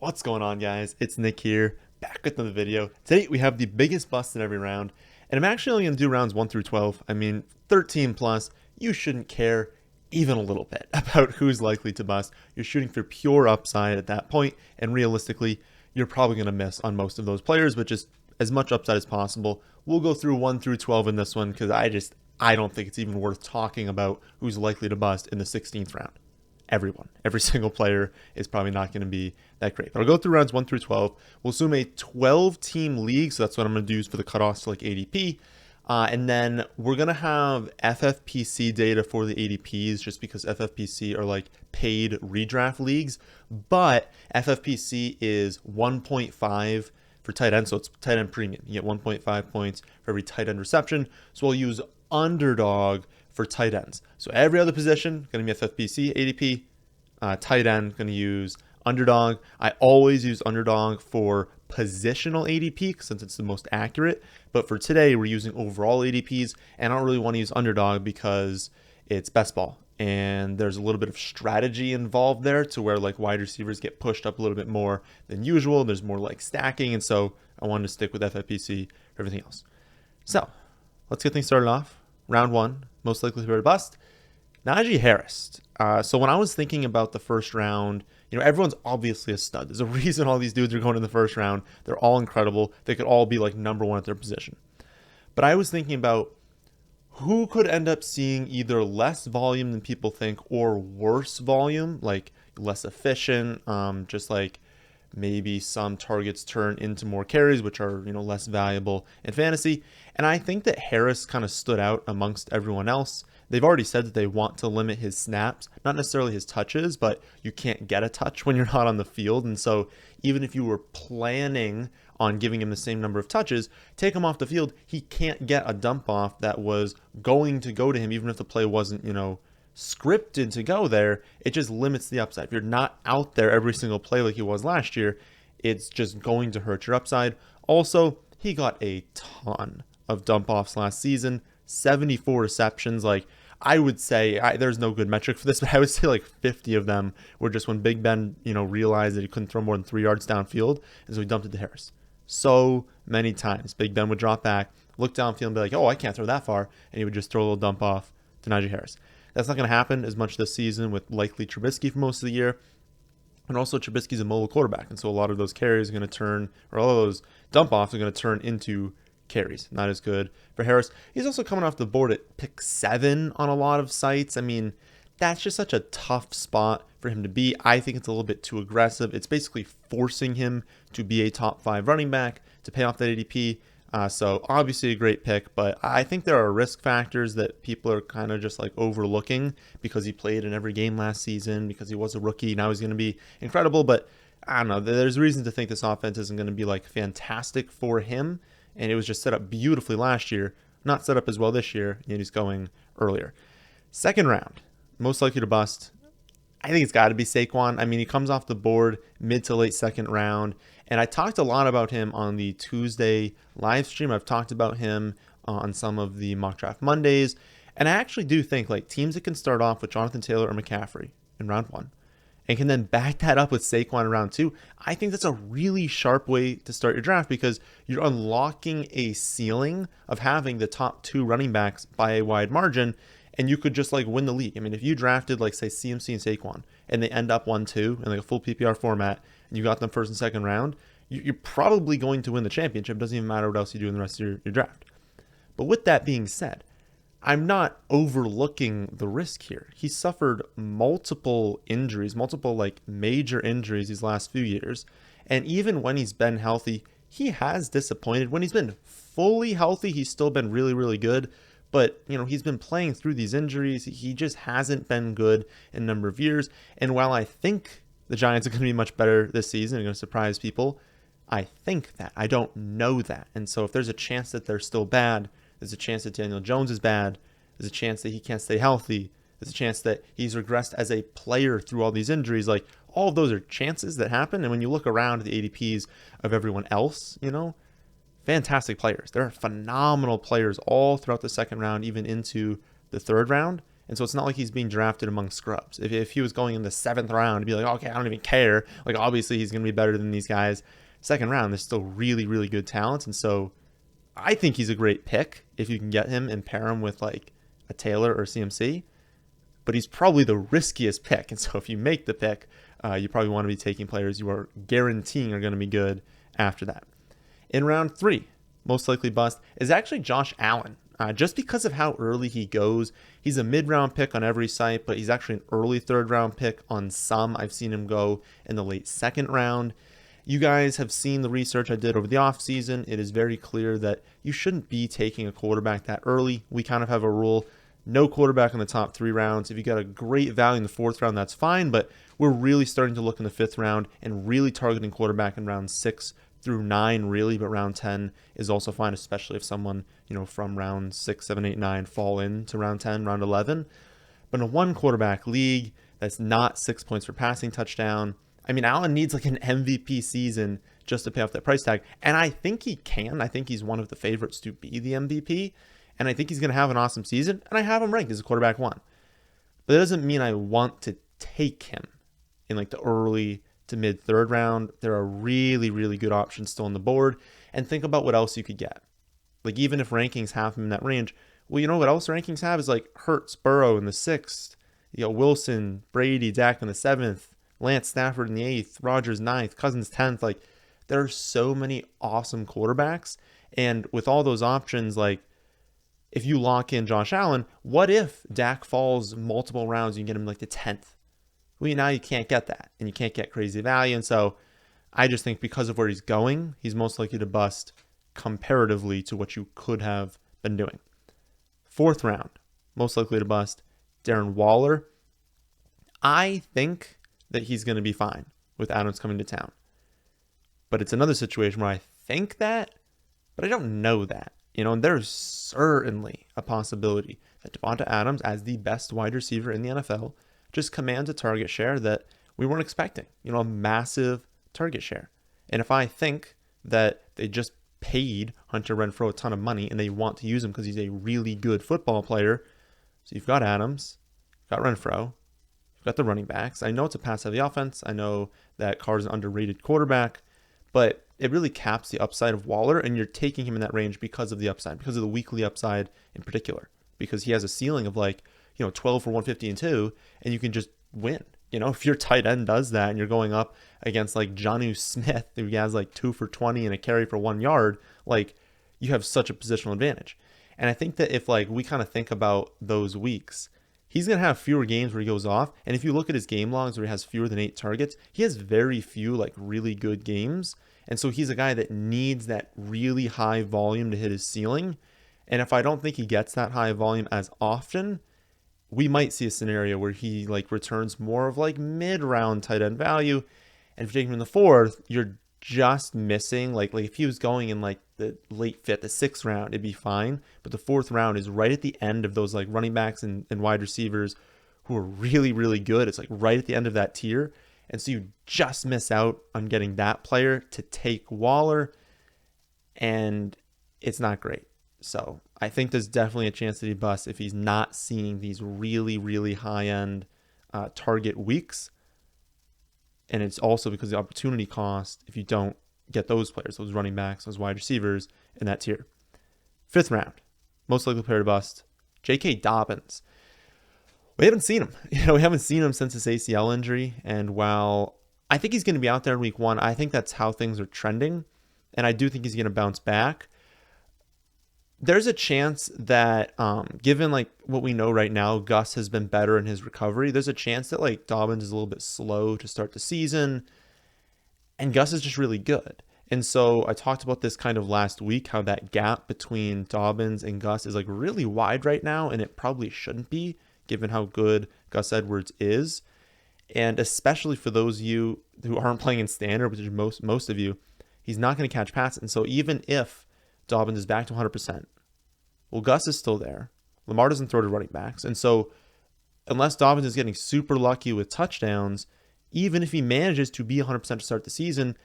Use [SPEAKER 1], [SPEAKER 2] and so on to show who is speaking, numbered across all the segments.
[SPEAKER 1] What's going on, guys? It's Nick here, back with another video. Today we have the biggest bust in every round, and I'm actually only going to do rounds 1 through 12. I mean, 13 plus, you shouldn't care even a little bit about who's likely to bust. You're shooting for pure upside at that point, and realistically, you're probably going to miss on most of those players, but just as much upside as possible. We'll go through 1 through 12 in this one because I don't think it's even worth talking about who's likely to bust in the 16th round. Every single player is probably not going to be that great. But I'll go through rounds 1 through 12. We'll assume a 12-team league, so that's what I'm going to use for the cutoffs to like ADP. And then we're going to have FFPC data for the ADPs just because FFPC are like paid redraft leagues. But FFPC is 1.5 for tight end, so it's tight end premium. You get 1.5 points for every tight end reception. So we'll use Underdog for tight ends. So every other position going to be FFPC, ADP, tight end going to use Underdog. I always use Underdog for positional ADP since it's the most accurate. But for today, we're using overall ADPs, and I don't really want to use Underdog because it's best ball. And there's a little bit of strategy involved there to where like wide receivers get pushed up a little bit more than usual. There's more like stacking. And so I wanted to stick with FFPC for everything else. So let's get things started off. Round 1, most likely to bust, Najee Harris. So when I was thinking about the first round, everyone's obviously a stud. There's a reason all these dudes are going in the first round. They're all incredible. They could all be like number 1 at their position. But I was thinking about who could end up seeing either less volume than people think or worse volume, like less efficient, just like maybe some targets turn into more carries, which are, less valuable in fantasy. And I think that Harris kind of stood out amongst everyone else. They've already said that they want to limit his snaps, not necessarily his touches, but you can't get a touch when you're not on the field. And so even if you were planning on giving him the same number of touches, take him off the field, he can't get a dump off that was going to go to him, even if the play wasn't, scripted to go there. It just limits the upside. If you're not out there every single play like he was last year, it's just going to hurt your upside. Also, he got a ton of dump offs last season, 74 receptions. Like I would say, there's no good metric for this, but I would say like 50 of them were just when Big Ben, realized that he couldn't throw more than 3 yards downfield, and so he dumped it to Harris. So many times, Big Ben would drop back, look downfield, and be like, "Oh, I can't throw that far," and he would just throw a little dump off to Najee Harris. That's not going to happen as much this season with likely Trubisky for most of the year. And also Trubisky's a mobile quarterback. And so a lot of those carries are going to turn, or all of those dump offs are going to turn into carries. Not as good for Harris. He's also coming off the board at pick 7 on a lot of sites. I mean, that's just such a tough spot for him to be. I think it's a little bit too aggressive. It's basically forcing him to be a top 5 running back to pay off that ADP. So obviously a great pick, but I think there are risk factors that people are kind of just like overlooking because he played in every game last season, because he was a rookie. Now he's going to be incredible, but I don't know. There's reason to think this offense isn't going to be like fantastic for him, and it was just set up beautifully last year, not set up as well this year, and he's going earlier. Second round, most likely to bust. I think it's got to be Saquon. I mean, he comes off the board mid to late second round, and I talked a lot about him on the Tuesday live stream. I've talked about him on some of the mock draft Mondays, and I actually do think like teams that can start off with Jonathan Taylor or McCaffrey in round 1 and can then back that up with Saquon in round 2, I think that's a really sharp way to start your draft because you're unlocking a ceiling of having the top 2 running backs by a wide margin. And you could just like win the league. I mean, if you drafted like say CMC and Saquon and they end up 1-2 in like a full PPR format and you got them first and second round, you're probably going to win the championship. It doesn't even matter what else you do in the rest of your draft. But with that being said, I'm not overlooking the risk here. He suffered multiple injuries, multiple like major injuries these last few years. And even when he's been healthy, he has disappointed. When he's been fully healthy, he's still been really, really good. But, he's been playing through these injuries. He just hasn't been good in a number of years. And while I think the Giants are going to be much better this season and going to surprise people, I think that. I don't know that. And so if there's a chance that they're still bad, there's a chance that Daniel Jones is bad, there's a chance that he can't stay healthy, there's a chance that he's regressed as a player through all these injuries. Like, all of those are chances that happen. And when you look around at the ADPs of everyone else, fantastic players. There are phenomenal players all throughout the second round, even into the third round. And so it's not like he's being drafted among scrubs. If he was going in the 7th round, it'd be like, okay, I don't even care. Like, obviously, he's going to be better than these guys. 2nd round, there's still really, really good talent. And so I think he's a great pick if you can get him and pair him with like a Taylor or CMC. But he's probably the riskiest pick. And so if you make the pick, you probably want to be taking players you are guaranteeing are going to be good after that. In round 3, most likely bust, is actually Josh Allen. Just because of how early he goes, he's a mid-round pick on every site, but he's actually an early 3rd round pick on some. I've seen him go in the late 2nd round. You guys have seen the research I did over the offseason. It is very clear that you shouldn't be taking a quarterback that early. We kind of have a rule, no quarterback in the top 3 rounds. If you got a great value in the 4th round, that's fine, but we're really starting to look in the 5th round and really targeting quarterback in round 6 through 9 really, but round 10 is also fine, especially if someone, from round 6, 7, 8, 9 fall into round 10, round 11. But in a 1 quarterback league, that's not 6 points per passing touchdown. I mean, Allen needs like an MVP season just to pay off that price tag. And I think he can. I think he's one of the favorites to be the MVP. And I think he's going to have an awesome season. And I have him ranked as a quarterback 1. But that doesn't mean I want to take him in like the early to mid 3rd round. There are really, really good options still on the board. And think about what else you could get. Like, even if rankings have him in that range, well, you know what else rankings have is like Hurts, Burrow in the 6th, Wilson, Brady, Dak in the 7th, Lance Stafford in the 8th, Rodgers 9th, Cousins 10th. Like, there are so many awesome quarterbacks. And with all those options, like, if you lock in Josh Allen, what if Dak falls multiple rounds and you get him like the 10th? Well, now you can't get that, and you can't get crazy value. And so I just think because of where he's going, he's most likely to bust comparatively to what you could have been doing. 4th round, most likely to bust, Darren Waller. I think that he's going to be fine with Adams coming to town. But it's another situation where I think that, but I don't know that. And there's certainly a possibility that Devonta Adams, as the best wide receiver in the NFL, just commands a target share that we weren't expecting. A massive target share. And if I think that they just paid Hunter Renfrow a ton of money and they want to use him because he's a really good football player, so you've got Adams, you've got Renfrow, you've got the running backs. I know it's a pass-heavy offense. I know that Carr's an underrated quarterback, but it really caps the upside of Waller, and you're taking him in that range because of the upside, because of the weekly upside in particular, because he has a ceiling of like, 12 for 150 and 2, and you can just win. If your tight end does that and you're going up against like Jonnu Smith, who has like 2 for 20 and a carry for 1 yard, like, you have such a positional advantage. And I think that if like we kind of think about those weeks, he's going to have fewer games where he goes off. And if you look at his game logs where he has fewer than 8 targets, he has very few like really good games. And so he's a guy that needs that really high volume to hit his ceiling. And if I don't think he gets that high volume as often, we might see a scenario where he like returns more of like mid-round tight end value. And if you take him in the 4th, you're just missing like if he was going in like the late 5th, the 6th round, it'd be fine. But the 4th round is right at the end of those like running backs and wide receivers who are really, really good. It's like right at the end of that tier. And so you just miss out on getting that player to take Waller, and it's not great. So I think there's definitely a chance that he busts if he's not seeing these really, really high-end target weeks. And it's also because the opportunity cost, if you don't get those players, those running backs, those wide receivers in that tier. 5th round, most likely player to bust, J.K. Dobbins. We haven't seen him. We haven't seen him since his ACL injury. And while I think he's going to be out there in week 1, I think that's how things are trending. And I do think he's going to bounce back. There's a chance that, given like what we know right now, Gus has been better in his recovery. There's a chance that like Dobbins is a little bit slow to start the season, and Gus is just really good. And so I talked about this kind of last week, how that gap between Dobbins and Gus is like really wide right now, and it probably shouldn't be, given how good Gus Edwards is. And especially for those of you who aren't playing in standard, which is most of you, he's not going to catch passes. And so even if Dobbins is back to 100%, well, Gus is still there. Lamar doesn't throw to running backs. And so unless Dobbins is getting super lucky with touchdowns, even if he manages to be 100% to start the season,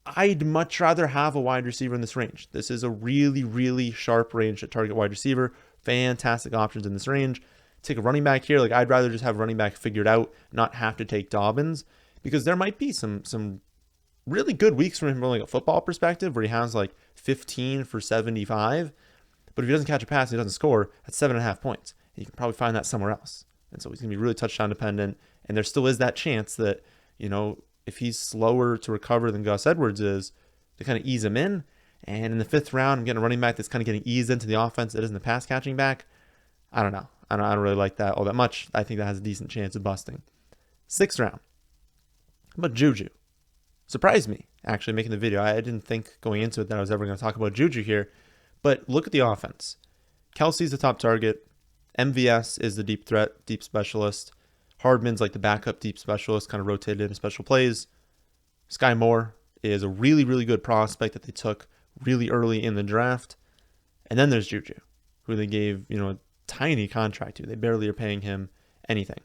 [SPEAKER 1] I'd much rather have a wide receiver in this range. This is a really, really sharp range to target wide receiver. Fantastic options in this range. take a running back here. Like, I'd rather just have running back figured out, not have to take Dobbins, because there might be some really good weeks from him from like a football perspective where he has like 15 for 75. But if he doesn't catch a pass and he doesn't score, that's 7.5 points. And you can probably find that somewhere else. And so he's going to be really touchdown dependent. And there still is that chance that, if he's slower to recover than Gus Edwards is, to kind of ease him in. And in the 5th round, I'm getting a running back that's kind of getting eased into the offense that isn't a pass catching back. I don't know. I don't really like that all that much. I think that has a decent chance of busting. 6th round. How about Juju? Surprised me, actually, making the video. I didn't think going into it that I was ever going to talk about Juju here. But look at the offense. Kelsey's the top target. MVS is the deep threat, deep specialist. Hardman's like the backup deep specialist, kind of rotated into special plays. Sky Moore is a really, really good prospect that they took really early in the draft. And then there's Juju, who they gave, a tiny contract to. They barely are paying him anything.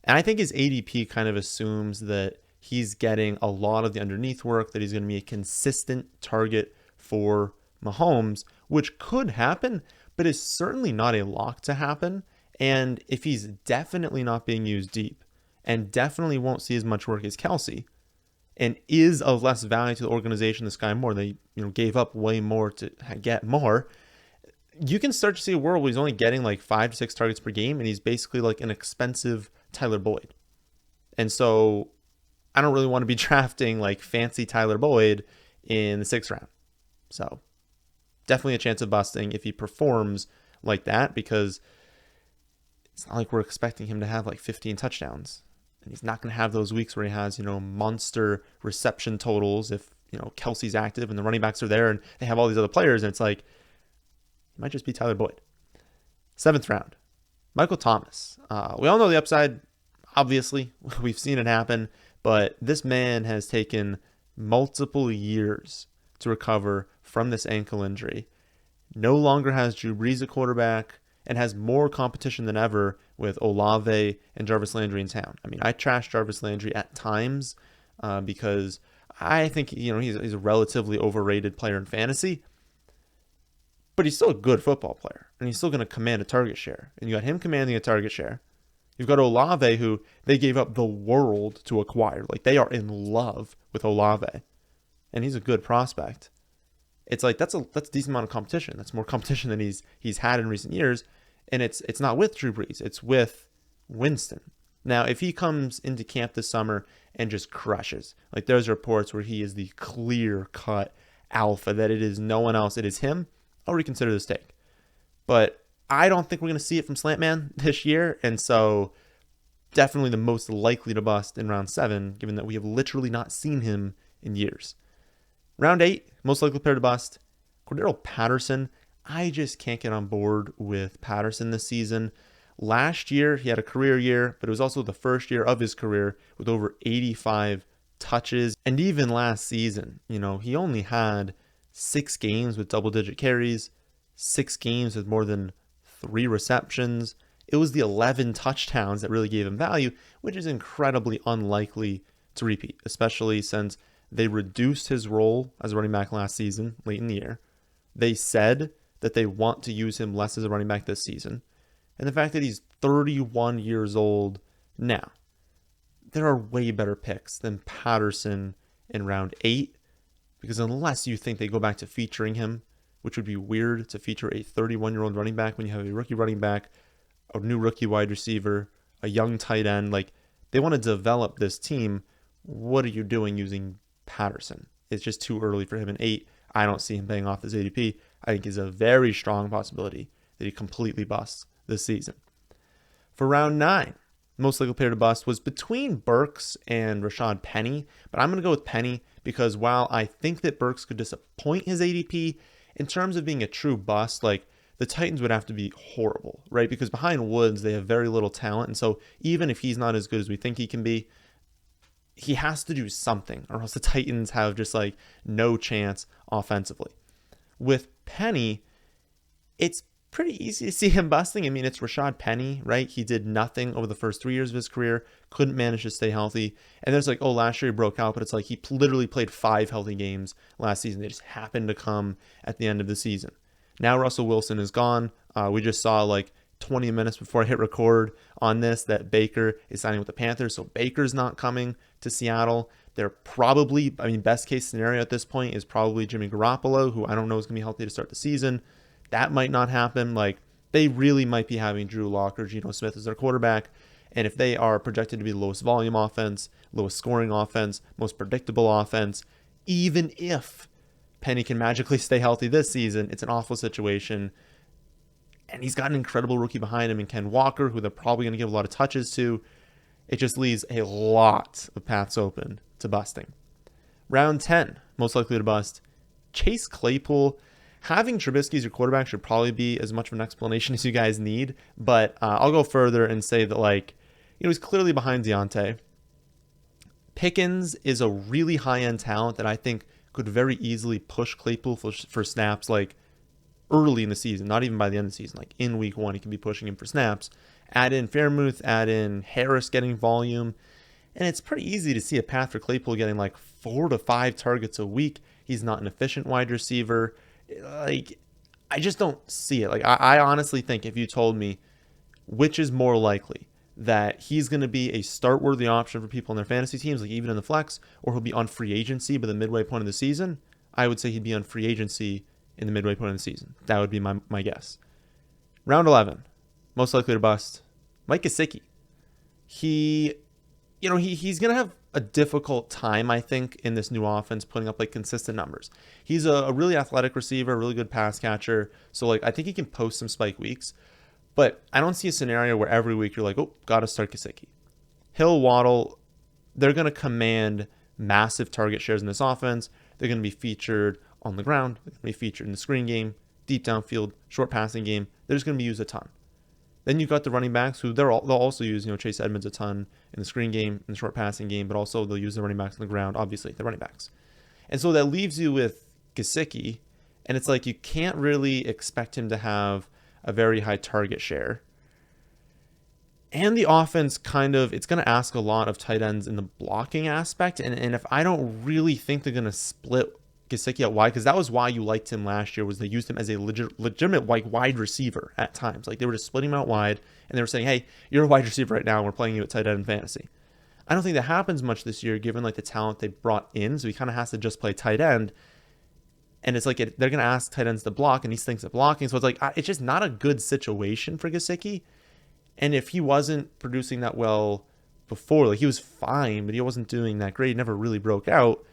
[SPEAKER 1] And I think his ADP kind of assumes that he's getting a lot of the underneath work, that he's going to be a consistent target for Mahomes, which could happen, but is certainly not a lock to happen. And if he's definitely not being used deep and definitely won't see as much work as Kelsey and is of less value to the organization than Sky Moore, they gave up way more to get more, you can start to see a world where he's only getting like 5 to 6 targets per game and he's basically like an expensive Tyler Boyd. And so I don't really want to be drafting like fancy Tyler Boyd in the 6th round. So definitely a chance of busting if he performs like that, because it's not like we're expecting him to have like 15 touchdowns. And he's not going to have those weeks where he has, monster reception totals if, Kelsey's active and the running backs are there and they have all these other players. And it's like, it might just be Tyler Boyd. 7th round, Michael Thomas. We all know the upside. Obviously, we've seen it happen. But this man has taken multiple years to recover from this ankle injury. No longer has Drew Brees a quarterback and has more competition than ever with Olave and Jarvis Landry in town. I mean, I trash Jarvis Landry at times because I think, he's a relatively overrated player in fantasy. But he's still a good football player, and he's still going to command a target share. And you got him commanding a target share. You've got Olave, who they gave up the world to acquire. Like, they are in love with Olave, and he's a good prospect. It's like that's a decent amount of competition. That's more competition than he's had in recent years, and it's not with Drew Brees. It's with Winston. Now, if he comes into camp this summer and just crushes, like there's reports where he is the clear-cut alpha, that it is no one else, it is him, I'll reconsider this take. But I don't think we're going to see it from Slantman this year, and so definitely the most likely to bust in round 7, given that we have literally not seen him in years. Round 8, most likely player to bust, Cordero Patterson. I just can't get on board with Patterson this season. Last year, he had a career year, but it was also the first year of his career with over 85 touches. And even last season, he only had 6 games with double-digit carries, 6 games with more than 3 receptions. It was the 11 touchdowns that really gave him value, which is incredibly unlikely to repeat, especially since they reduced his role as a running back last season, late in the year. They said that they want to use him less as a running back this season. And the fact that he's 31 years old now, there are way better picks than Patterson in round 8, because unless you think they go back to featuring him, which would be weird to feature a 31-year-old running back when you have a rookie running back, a new rookie wide receiver, a young tight end. Like, they want to develop this team. What are you doing using Patterson? It's just too early for him in 8. I don't see him paying off his ADP. I think it's a very strong possibility that he completely busts this season. For round 9, most likely player to bust was between Burks and Rashad Penny, but I'm going to go with Penny because while I think that Burks could disappoint his ADP, in terms of being a true bust, like, the Titans would have to be horrible, right? Because behind Woods, they have very little talent. And so even if he's not as good as we think he can be, he has to do something, or else the Titans have just like no chance offensively. With Penny, it's pretty easy to see him busting. I mean, it's Rashad Penny, right? He did nothing over the first 3 years of his career, couldn't manage to stay healthy. And there's like, oh, last year he broke out, but it's like he literally played 5 healthy games last season. They just happened to come at the end of the season. Now Russell Wilson is gone. We just saw like 20 minutes before I hit record on this that Baker is signing with the Panthers. So Baker's not coming to Seattle. They're probably, I mean, best case scenario at this point is probably Jimmy Garoppolo, who I don't know is going to be healthy to start the season. That might not happen. Like, they really might be having Drew Lock or Geno Smith as their quarterback. And if they are projected to be the lowest volume offense, lowest scoring offense, most predictable offense, even if Penny can magically stay healthy this season, it's an awful situation. And he's got an incredible rookie behind him in Ken Walker, who they're probably going to give a lot of touches to. It just leaves a lot of paths open to busting. Round 10, most likely to bust, Chase Claypool. Having Trubisky as your quarterback should probably be as much of an explanation as you guys need, but I'll go further and say that, like, he's clearly behind Deontay. Pickens is a really high-end talent that I think could very easily push Claypool for snaps, like, early in the season, not even by the end of the season. Like, in week 1, he can be pushing him for snaps. Add in Fairmouth, add in Harris getting volume, and it's pretty easy to see a path for Claypool getting like 4 to 5 targets a week. He's not an efficient wide receiver. Like, I just don't see it. Like, I honestly think if you told me which is more likely, that he's going to be a start-worthy option for people in their fantasy teams, like even in the flex, or he'll be on free agency by the midway point of the season, I would say he'd be on free agency in the midway point of the season. That would be my guess. Round 11, most likely to bust, Mike Gesicki. He's going to have a difficult time, I think, in this new offense, putting up like consistent numbers. He's a really athletic receiver, a really good pass catcher. So like, I think he can post some spike weeks, but I don't see a scenario where every week you're like, oh, got to start Gesicki. Hill, Waddle, they're going to command massive target shares in this offense. They're going to be featured on the ground. They're going to be featured in the screen game, deep downfield, short passing game. They're just going to be used a ton. Then you've got the running backs who they'll also use, Chase Edmonds a ton in the screen game, in the short passing game, but also they'll use the running backs on the ground, obviously, the running backs. And so that leaves you with Gesicki, and it's like you can't really expect him to have a very high target share. And the offense it's going to ask a lot of tight ends in the blocking aspect. And if I don't really think they're going to split Gesicki out wide, because that was why you liked him last year, was they used him as a legitimate wide receiver at times. Like, they were just splitting him out wide, and they were saying, hey, you're a wide receiver right now, and we're playing you at tight end in fantasy. I don't think that happens much this year, given like the talent they brought in. So he kind of has to just play tight end. And it's like they're going to ask tight ends to block, and he thinks of blocking. So it's like, it's just not a good situation for Gesicki. And if he wasn't producing that well before, like, he was fine, but he wasn't doing that great. He never really broke out.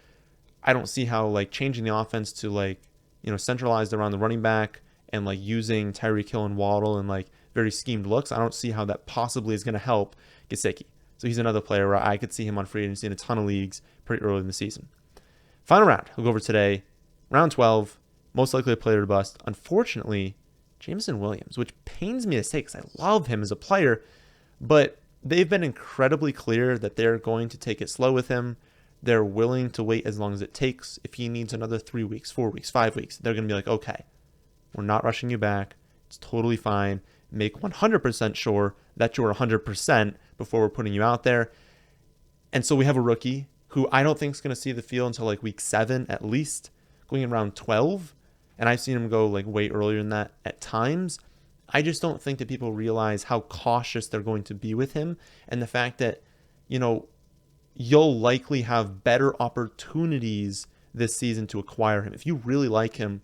[SPEAKER 1] I don't see how, like, changing the offense to, like, centralized around the running back and, like, using Tyreek Hill and Waddle and, like, very schemed looks, I don't see how that possibly is going to help Gesicki. So he's another player where I could see him on free agency in a ton of leagues pretty early in the season. Final round, we'll go over today. Round 12, most likely a player to bust. Unfortunately, Jameson Williams, which pains me to say because I love him as a player, but they've been incredibly clear that they're going to take it slow with him. They're willing to wait as long as it takes. If he needs another 3 weeks, 4 weeks, 5 weeks, they're going to be like, okay, we're not rushing you back. It's totally fine. Make 100% sure that you're 100% before we're putting you out there. And so we have a rookie who I don't think is going to see the field until like week 7 at least, going around 12. And I've seen him go like way earlier than that at times. I just don't think that people realize how cautious they're going to be with him, and the fact that, you'll likely have better opportunities this season to acquire him. If you really like him,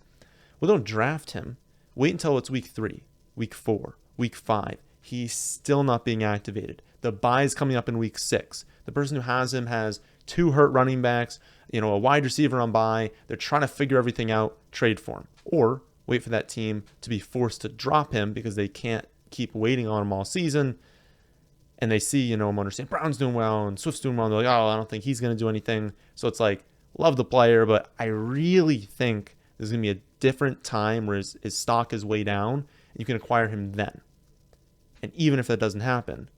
[SPEAKER 1] well, don't draft him. Wait until it's week 3, week 4, week 5. He's still not being activated. The bye is coming up in week 6. The person who has him has 2 hurt running backs, a wide receiver on bye. They're trying to figure everything out, trade for him. Or wait for that team to be forced to drop him because they can't keep waiting on him all season. And they see, Motor St. Brown's doing well and Swift's doing well. And they're like, oh, I don't think he's going to do anything. So it's like, love the player, but I really think there's going to be a different time where his stock is way down, and you can acquire him then. And even if that doesn't happen,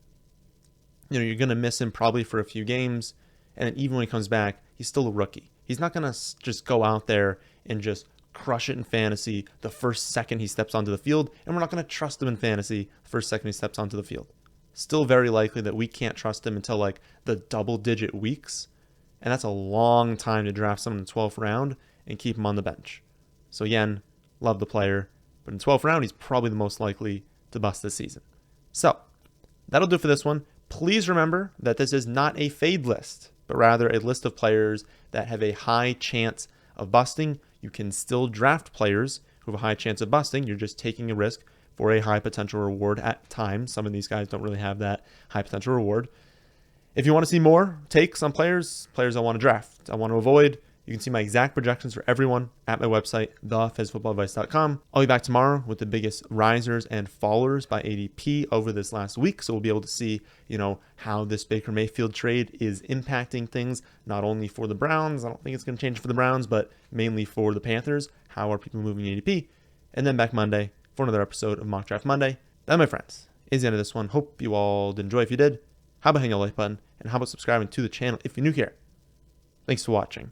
[SPEAKER 1] you're going to miss him probably for a few games. And then even when he comes back, he's still a rookie. He's not going to just go out there and just crush it in fantasy the first second he steps onto the field. And we're not going to trust him in fantasy the first second he steps onto the field. Still very likely that we can't trust him until like the double-digit weeks. And that's a long time to draft someone in the 12th round and keep him on the bench. So again, love the player. But in the 12th round, he's probably the most likely to bust this season. So that'll do for this one. Please remember that this is not a fade list, but rather a list of players that have a high chance of busting. You can still draft players who have a high chance of busting. You're just taking a risk for a high potential reward at times. Some of these guys don't really have that high potential reward. If you want to see more takes on players I want to draft, I want to avoid, you can see my exact projections for everyone at my website, thefantasyfootballadvice.com. I'll be back tomorrow with the biggest risers and fallers by ADP over this last week. So we'll be able to see, how this Baker Mayfield trade is impacting things, not only for the Browns. I don't think it's going to change for the Browns, but mainly for the Panthers. How are people moving ADP? And then back Monday for another episode of Mock Draft Monday. That, my friends, is the end of this one. Hope you all did enjoy. If you did, how about hitting the like button? And how about subscribing to the channel if you're new here? Thanks for watching.